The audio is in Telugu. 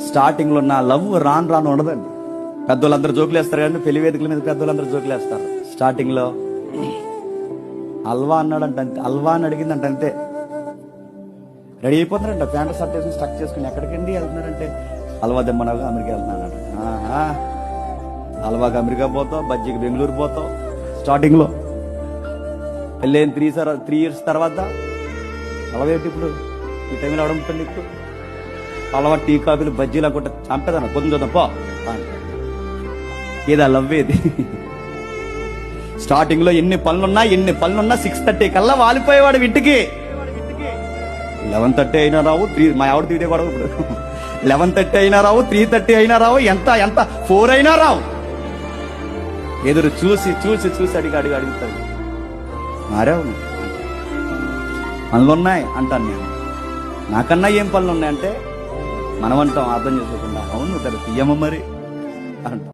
స్టార్టింగ్ లో నా లవ్ రాను రాను ఉండదండి. పెద్దోళ్ళందరూ జోకులు వేస్తారు కానీ పెళ్లి వేదికల మీద పెద్దోళ్ళందరూ జోకులు వేస్తారు. స్టార్టింగ్ లో అల్వా అన్నాడంట, అంతే. అల్వా అని అడిగిందంట, అంతే. రెడీ అయిపోతున్నారంట, ప్యాంట్ షర్ట్ వేసుకుని స్టక్ చేసుకుని. ఎక్కడికండి వెళ్తున్నారంటే అల్వా దెమ్మనగా అమెరికా వెళ్తున్నాడు. అల్వాకి అమెరికా పోతావు, బజ్జీకి బెంగళూరు పోతావు. స్టార్టింగ్ లో పెళ్ళైన 3 years తర్వాత అలవేంటి ఇప్పుడు ఈ టైంలో అవడం ఇప్పుడు అలవా టీ కాఫీలు బజ్జీలు అనుకుంటా చంపేదన్న కొంచెం చూద్దాం పో. ఏదా లవ్ ఏది? స్టార్టింగ్ లో ఎన్ని పనులున్నా 6:30 కల్లా వాలిపోయేవాడు ఇంటికి. 11:30 అయినా రావు, మా ఆవిడ తీదే కూడా ఇప్పుడు 11:30 అయినా రావు, 3:30 అయినా రావు, ఎంత 4 అయినా రావు. ఎదురు చూసి అడుగుతాడు, మారావు, పనులున్నాయి అంటాను నేను. నాకన్నా ఏం పనులు ఉన్నాయంటే మనం అంటాం అర్థం చేసుకోకుండా, అవును కదా తీయమ్మ మరి అంటాం.